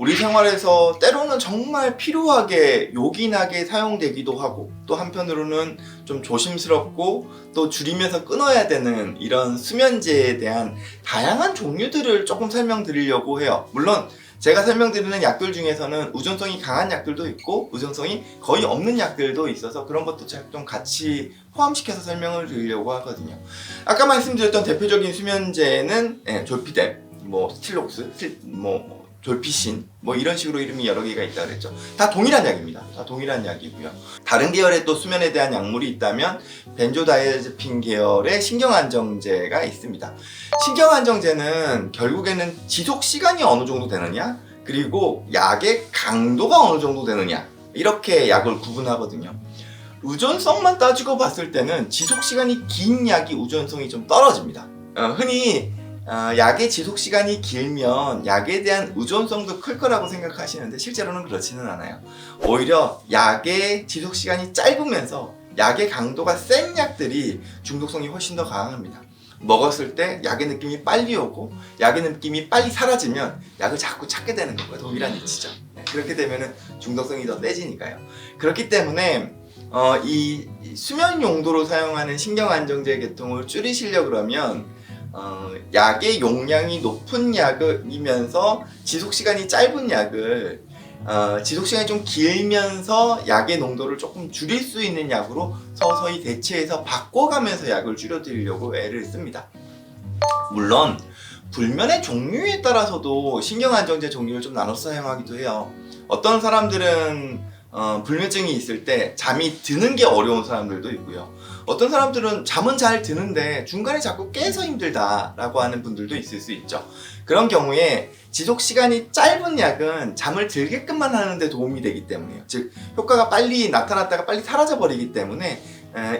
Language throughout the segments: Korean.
우리 생활에서 때로는 정말 필요하게 요긴하게 사용되기도 하고, 또 한편으로는 좀 조심스럽고 또 줄이면서 끊어야 되는 이런 수면제에 대한 다양한 종류들을 조금 설명드리려고 해요. 물론 제가 설명드리는 약들 중에서는 의존성이 강한 약들도 있고 의존성이 거의 없는 약들도 있어서 그런 것도 제가 좀 같이 포함시켜서 설명을 드리려고 하거든요. 아까 말씀드렸던 대표적인 수면제는 졸피뎀, 스틸록스, 졸피신, 이런 식으로 이름이 여러 개가 있다 그랬죠. 다 동일한 약입니다. 다 동일한 약이고요. 다른 계열의 또 수면에 대한 약물이 있다면 벤조다이아제핀 계열의 신경안정제가 있습니다. 신경안정제는 결국에는 지속 시간이 어느 정도 되느냐, 그리고 약의 강도가 어느 정도 되느냐, 이렇게 약을 구분하거든요. 의존성만 따지고 봤을 때는 지속 시간이 긴 약이 의존성이 좀 떨어집니다. 흔히 약의 지속 시간이 길면 약에 대한 의존성도 클 거라고 생각하시는데 실제로는 그렇지는 않아요. 오히려 약의 지속 시간이 짧으면서 약의 강도가 센 약들이 중독성이 훨씬 더 강합니다. 먹었을 때 약의 느낌이 빨리 오고 약의 느낌이 빨리 사라지면 약을 자꾸 찾게 되는 거고요. 동일한 이치죠. 그렇게 되면 중독성이 더 세지니까요. 그렇기 때문에 이 수면 용도로 사용하는 신경안정제 계통을 줄이시려고 그러면 약의 용량이 높은 약이면서 지속시간이 짧은 약을 지속시간이 좀 길면서 약의 농도를 조금 줄일 수 있는 약으로 서서히 대체해서 바꿔가면서 약을 줄여드리려고 애를 씁니다. 물론 불면의 종류에 따라서도 신경안정제 종류를 좀 나눠서 사용하기도 해요. 어떤 사람들은 불면증이 있을 때 잠이 드는 게 어려운 사람들도 있고요. 어떤 사람들은 잠은 잘 드는데 중간에 자꾸 깨서 힘들다라고 하는 분들도 있을 수 있죠. 그런 경우에 지속 시간이 짧은 약은 잠을 들게끔만 하는데 도움이 되기 때문이에요. 즉 효과가 빨리 나타났다가 빨리 사라져 버리기 때문에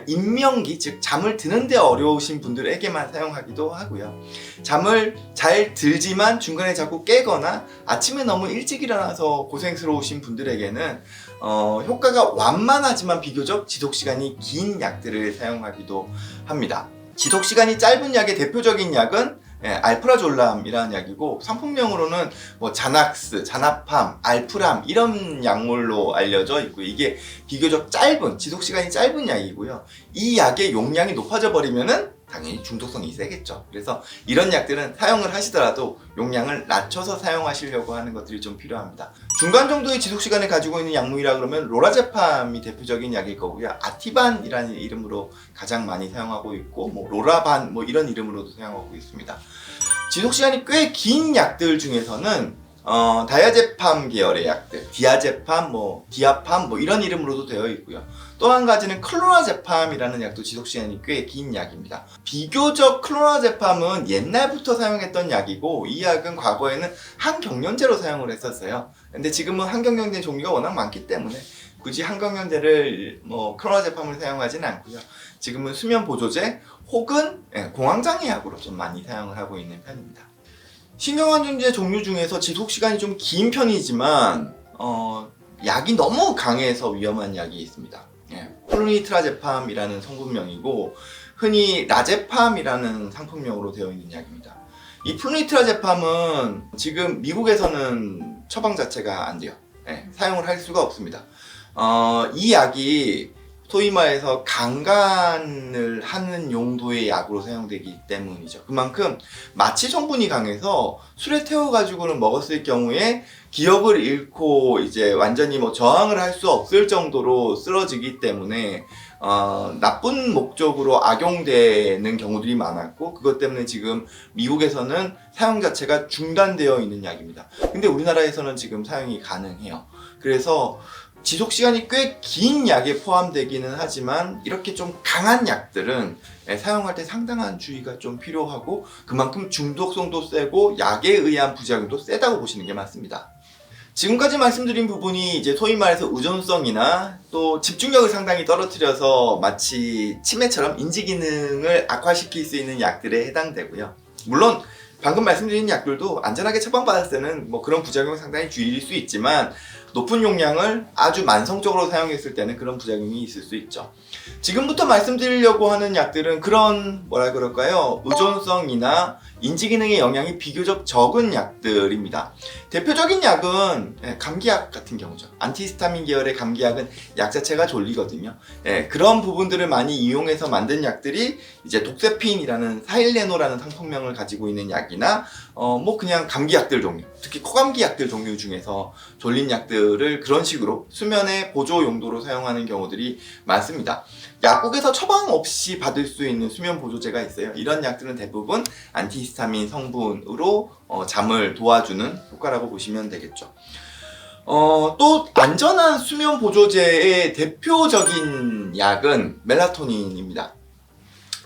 인명기, 즉 잠을 드는데 어려우신 분들에게만 사용하기도 하고요. 잠을 잘 들지만 중간에 자꾸 깨거나 아침에 너무 일찍 일어나서 고생스러우신 분들에게는 효과가 완만하지만 비교적 지속시간이 긴 약들을 사용하기도 합니다. 지속시간이 짧은 약의 대표적인 약은 알프라졸람이라는 약이고 상품명으로는 자낙스, 자나팜, 알프람 이런 약물로 알려져 있고 이게 비교적 짧은, 지속시간이 짧은 약이고요. 이 약의 용량이 높아져 버리면은 당연히 중독성이 세겠죠. 그래서 이런 약들은 사용을 하시더라도 용량을 낮춰서 사용하시려고 하는 것들이 좀 필요합니다. 중간 정도의 지속시간을 가지고 있는 약물이라 그러면 로라제팜이 대표적인 약일 거고요. 아티반이라는 이름으로 가장 많이 사용하고 있고 로라반 이런 이름으로도 사용하고 있습니다. 지속시간이 꽤 긴 약들 중에서는 다이아제팜 계열의 약들, 디아제팜, 디아팜 이런 이름으로도 되어 있고요. 또 한 가지는 클로나제팜이라는 약도 지속시간이 꽤 긴 약입니다. 비교적 클로나제팜은 옛날부터 사용했던 약이고 이 약은 과거에는 항경련제로 사용을 했었어요. 근데 지금은 항경련제 종류가 워낙 많기 때문에 굳이 항경련제를 클로나제팜을 사용하지는 않고요. 지금은 수면보조제 혹은 공황장애약으로 좀 많이 사용을 하고 있는 편입니다. 신경안정제 종류 중에서 지속시간이 좀 긴 편이지만 약이 너무 강해서 위험한 약이 있습니다. 플루니트라제팜이라는 성분명이고 흔히 라제팜이라는 상품명으로 되어 있는 약입니다. 이 플루니트라제팜은 지금 미국에서는 처방 자체가 안 돼요. 사용을 할 수가 없습니다. 이 약이 소위 말해서 강간을 하는 용도의 약으로 사용되기 때문이죠. 그만큼 마취 성분이 강해서 술에 태워가지고는 먹었을 경우에 기억을 잃고 이제 완전히 저항을 할 수 없을 정도로 쓰러지기 때문에 나쁜 목적으로 악용되는 경우들이 많았고 그것 때문에 지금 미국에서는 사용 자체가 중단되어 있는 약입니다. 근데 우리나라에서는 지금 사용이 가능해요. 그래서 지속시간이 꽤 긴 약에 포함되기는 하지만 이렇게 좀 강한 약들은 사용할 때 상당한 주의가 좀 필요하고 그만큼 중독성도 세고 약에 의한 부작용도 세다고 보시는 게 맞습니다. 지금까지 말씀드린 부분이 이제 소위 말해서 의존성이나 또 집중력을 상당히 떨어뜨려서 마치 치매처럼 인지 기능을 악화시킬 수 있는 약들에 해당되고요. 물론 방금 말씀드린 약들도 안전하게 처방받았을 때는 그런 부작용을 상당히 줄일 수 있지만 높은 용량을 아주 만성적으로 사용했을 때는 그런 부작용이 있을 수 있죠. 지금부터 말씀드리려고 하는 약들은 그런 뭐라 그럴까요? 의존성이나 인지 기능의 영향이 비교적 적은 약들입니다. 대표적인 약은 감기약 같은 경우죠. 안티히스타민 계열의 감기약은 약 자체가 졸리거든요. 그런 부분들을 많이 이용해서 만든 약들이 이제 독세핀이라는 사일레노라는 상품명을 가지고 있는 약이나 뭐 그냥 감기약들 종류, 특히 코감기약들 종류 중에서 졸린 약들을 그런 식으로 수면의 보조 용도로 사용하는 경우들이 많습니다. 약국에서 처방 없이 받을 수 있는 수면 보조제가 있어요. 이런 약들은 대부분 안티히스타민 성분으로 잠을 도와주는 효과라고 보시면 되겠죠. 또 안전한 수면 보조제의 대표적인 약은 멜라토닌입니다.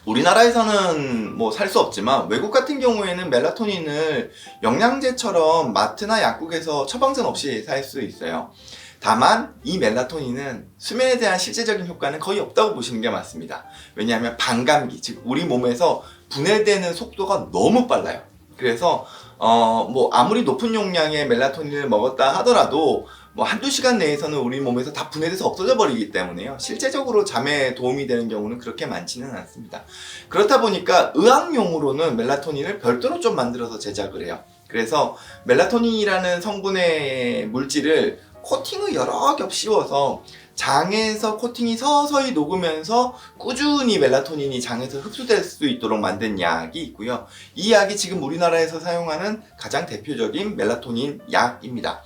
우리나라에서는 뭐 살 수 없지만 외국 같은 경우에는 멜라토닌을 영양제처럼 마트나 약국에서 처방전 없이 살 수 있어요. 다만 이 멜라토닌은 수면에 대한 실제적인 효과는 거의 없다고 보시는 게 맞습니다. 왜냐하면 반감기, 즉 우리 몸에서 분해되는 속도가 너무 빨라요. 그래서 뭐 아무리 높은 용량의 멜라토닌을 먹었다 하더라도 뭐 한두 시간 내에서는 우리 몸에서 다 분해돼서 없어져 버리기 때문에요. 실제적으로 잠에 도움이 되는 경우는 그렇게 많지는 않습니다. 그렇다 보니까 의학용으로는 멜라토닌을 별도로 좀 만들어서 제작을 해요. 그래서 멜라토닌이라는 성분의 물질을 코팅을 여러 겹 씌워서 장에서 코팅이 서서히 녹으면서 꾸준히 멜라토닌이 장에서 흡수될 수 있도록 만든 약이 있고요. 이 약이 지금 우리나라에서 사용하는 가장 대표적인 멜라토닌 약입니다.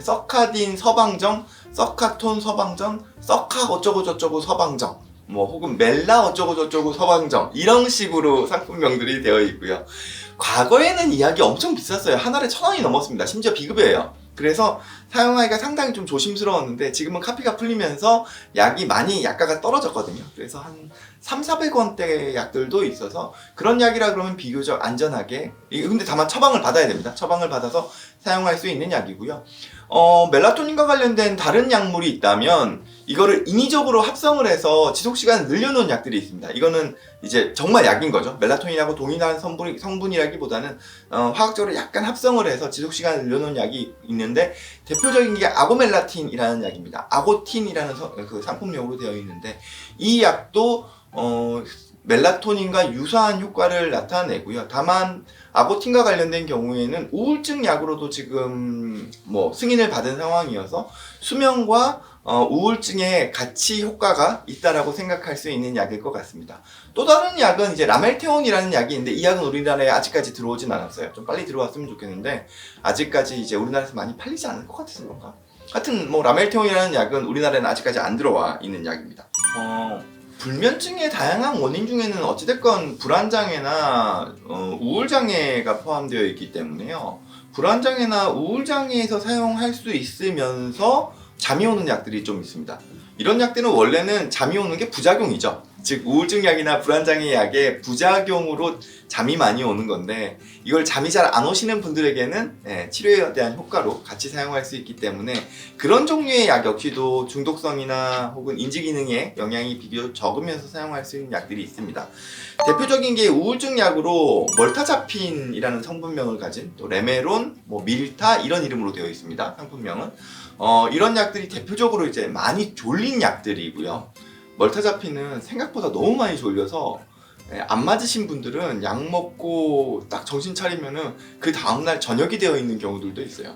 서카딘 서방정, 서카톤 서방정, 서카 어쩌고저쩌고 서방정, 뭐 혹은 멜라 어쩌고저쩌고 서방정, 이런 식으로 상품명들이 되어 있고요. 과거에는 이 약이 엄청 비쌌어요. 한 알에 1,000원이 넘었습니다. 심지어 비급여예요. 그래서 사용하기가 상당히 좀 조심스러웠는데 지금은 카피가 풀리면서 약이 많이 약가가 떨어졌거든요. 그래서 한 300~400원대 약들도 있어서 그런 약이라 그러면 비교적 안전하게, 근데 다만 처방을 받아야 됩니다. 처방을 받아서 사용할 수 있는 약이고요. 멜라토닌과 관련된 다른 약물이 있다면 이거를 인위적으로 합성을 해서 지속시간을 늘려놓은 약들이 있습니다. 이거는 이제 정말 약인 거죠. 멜라토닌하고 동일한 성분이라기보다는 화학적으로 약간 합성을 해서 지속시간을 늘려놓은 약이 있는데 대표적인 게 아고멜라틴이라는 약입니다. 아고틴이라는 그 상품명으로 되어 있는데 이 약도 멜라토닌과 유사한 효과를 나타내고요. 다만 아고틴과 관련된 경우에는 우울증 약으로도 지금 뭐 승인을 받은 상황이어서 수면과 우울증에 같이 효과가 있다라고 생각할 수 있는 약일 것 같습니다. 또 다른 약은 이제 라멜테온이라는 약이 있는데 이 약은 우리나라에 아직까지 들어오진 않았어요. 좀 빨리 들어왔으면 좋겠는데 아직까지 이제 우리나라에서 많이 팔리지 않을 것 같아서 그런가? 하여튼 뭐 라멜테온이라는 약은 우리나라에는 아직까지 안 들어와 있는 약입니다. 불면증의 다양한 원인 중에는 어찌됐건 불안장애나 우울장애가 포함되어 있기 때문에요. 불안장애나 우울장애에서 사용할 수 있으면서 잠이 오는 약들이 좀 있습니다. 이런 약들은 원래는 잠이 오는 게 부작용이죠. 즉 우울증 약이나 불안장애 약의 부작용으로 잠이 많이 오는 건데 이걸 잠이 잘 안 오시는 분들에게는 치료에 대한 효과로 같이 사용할 수 있기 때문에 그런 종류의 약 역시도 중독성이나 혹은 인지기능에 영향이 비교적 적으면서 사용할 수 있는 약들이 있습니다. 대표적인 게 우울증 약으로 멀타자핀이라는 성분명을 가진 또 레메론, 뭐 밀타 이런 이름으로 되어 있습니다. 상품명은 이런 약들이 대표적으로 이제 많이 졸린 약들이고요. 멀타자핀은 생각보다 너무 많이 졸려서 안 맞으신 분들은 약 먹고 딱 정신 차리면은 그 다음날 저녁이 되어 있는 경우들도 있어요.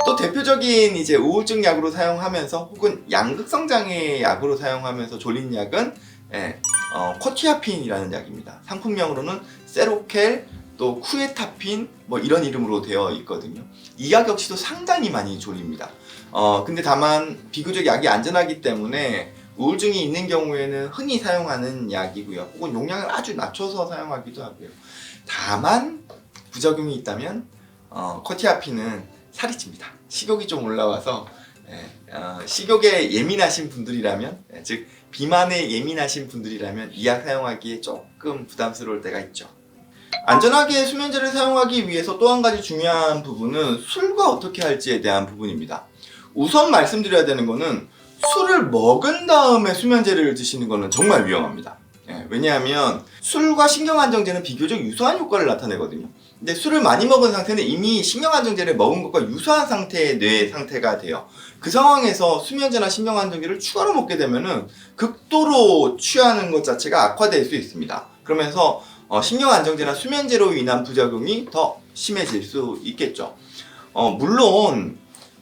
또 대표적인 이제 우울증 약으로 사용하면서 혹은 양극성 장애 약으로 사용하면서 졸린 약은 코티아핀이라는 약입니다. 상품명으로는 세로켈, 또 쿠에타핀 뭐 이런 이름으로 되어 있거든요. 이 약 역시도 상당히 많이 졸립니다. 근데 다만 비교적 약이 안전하기 때문에 우울증이 있는 경우에는 흔히 사용하는 약이고요. 혹은 용량을 아주 낮춰서 사용하기도 하고요. 다만 부작용이 있다면 코티아핀은 살이 찝니다. 식욕이 좀 올라와서 식욕에 예민하신 분들이라면, 즉 비만에 예민하신 분들이라면 이 약 사용하기에 조금 부담스러울 때가 있죠. 안전하게 수면제를 사용하기 위해서 또 한 가지 중요한 부분은 술과 어떻게 할지에 대한 부분입니다. 우선 말씀드려야 되는 거는 술을 먹은 다음에 수면제를 드시는 거는 정말 위험합니다. 왜냐하면 술과 신경안정제는 비교적 유사한 효과를 나타내거든요. 근데 술을 많이 먹은 상태는 이미 신경안정제를 먹은 것과 유사한 상태의 뇌 상태가 돼요. 그 상황에서 수면제나 신경안정제를 추가로 먹게 되면은 극도로 취하는 것 자체가 악화될 수 있습니다. 그러면서 신경안정제나 수면제로 인한 부작용이 더 심해질 수 있겠죠. 물론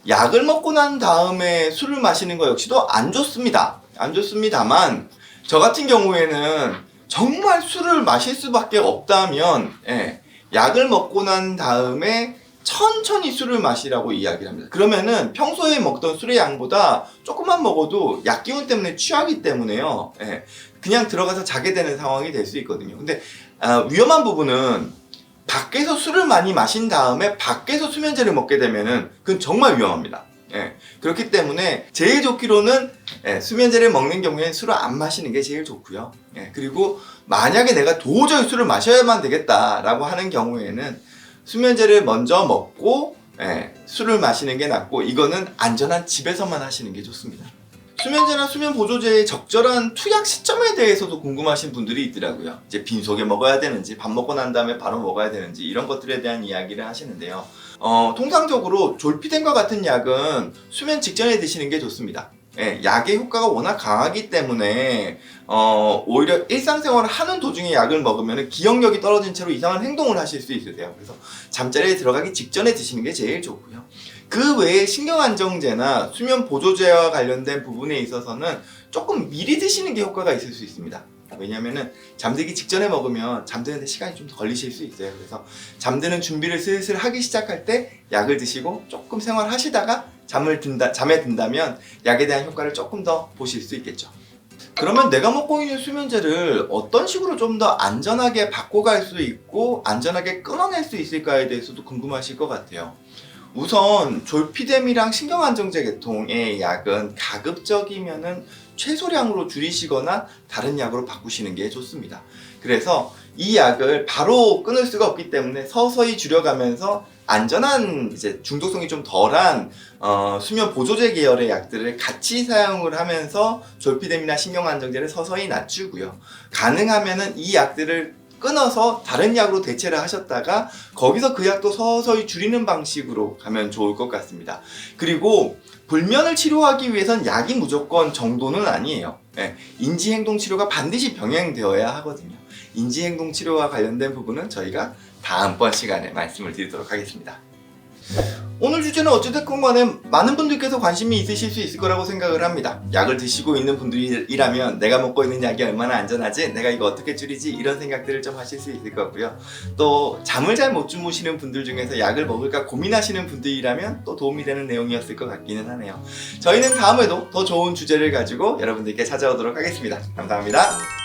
약을 먹고 난 다음에 술을 마시는 거 역시도 안 좋습니다. 안 좋습니다만 저 같은 경우에는 정말 술을 마실 수밖에 없다면 약을 먹고 난 다음에 천천히 술을 마시라고 이야기를 합니다. 그러면은 평소에 먹던 술의 양보다 조금만 먹어도 약 기운 때문에 취하기 때문에요. 그냥 들어가서 자게 되는 상황이 될 수 있거든요. 근데 위험한 부분은 밖에서 술을 많이 마신 다음에 밖에서 수면제를 먹게 되면은 그건 정말 위험합니다. 그렇기 때문에 제일 좋기로는 수면제를 먹는 경우에는 술을 안 마시는 게 제일 좋고요. 그리고 만약에 내가 도저히 술을 마셔야만 되겠다라고 하는 경우에는 수면제를 먼저 먹고 술을 마시는 게 낫고, 이거는 안전한 집에서만 하시는 게 좋습니다. 수면제나 수면 보조제의 적절한 투약 시점에 대해서도 궁금하신 분들이 있더라고요. 이제 빈속에 먹어야 되는지, 밥 먹고 난 다음에 바로 먹어야 되는지, 이런 것들에 대한 이야기를 하시는데요. 통상적으로 졸피뎀과 같은 약은 수면 직전에 드시는 게 좋습니다. 약의 효과가 워낙 강하기 때문에 오히려 일상생활을 하는 도중에 약을 먹으면 기억력이 떨어진 채로 이상한 행동을 하실 수 있으세요. 그래서 잠자리에 들어가기 직전에 드시는 게 제일 좋고요. 그 외에 신경안정제나 수면 보조제와 관련된 부분에 있어서는 조금 미리 드시는 게 효과가 있을 수 있습니다. 왜냐면은 잠들기 직전에 먹으면 잠드는데 시간이 좀 더 걸리실 수 있어요. 그래서 잠드는 준비를 슬슬 하기 시작할 때 약을 드시고 조금 생활하시다가 잠에 든다면 약에 대한 효과를 조금 더 보실 수 있겠죠. 그러면 내가 먹고 있는 수면제를 어떤 식으로 좀 더 안전하게 바꿔갈 수 있고 안전하게 끊어낼 수 있을까에 대해서도 궁금하실 것 같아요. 우선 졸피뎀이랑 신경안정제 계통의 약은 가급적이면은 최소량으로 줄이시거나 다른 약으로 바꾸시는 게 좋습니다. 그래서 이 약을 바로 끊을 수가 없기 때문에 서서히 줄여가면서 안전한, 이제 중독성이 좀 덜한 수면 보조제 계열의 약들을 같이 사용을 하면서 졸피뎀이나 신경안정제를 서서히 낮추고요. 가능하면은 이 약들을 끊어서 다른 약으로 대체를 하셨다가 거기서 그 약도 서서히 줄이는 방식으로 가면 좋을 것 같습니다. 그리고 불면을 치료하기 위해선 약이 무조건 정도는 아니에요. 인지행동치료가 반드시 병행되어야 하거든요. 인지행동치료와 관련된 부분은 저희가 다음번 시간에 말씀을 드리도록 하겠습니다. 오늘 주제는 어찌됐건 간에 많은 분들께서 관심이 있으실 수 있을 거라고 생각을 합니다. 약을 드시고 있는 분들이라면 내가 먹고 있는 약이 얼마나 안전하지? 내가 이거 어떻게 줄이지? 이런 생각들을 좀 하실 수 있을 거고요. 또 잠을 잘 못 주무시는 분들 중에서 약을 먹을까 고민하시는 분들이라면 또 도움이 되는 내용이었을 것 같기는 하네요. 저희는 다음에도 더 좋은 주제를 가지고 여러분들께 찾아오도록 하겠습니다. 감사합니다.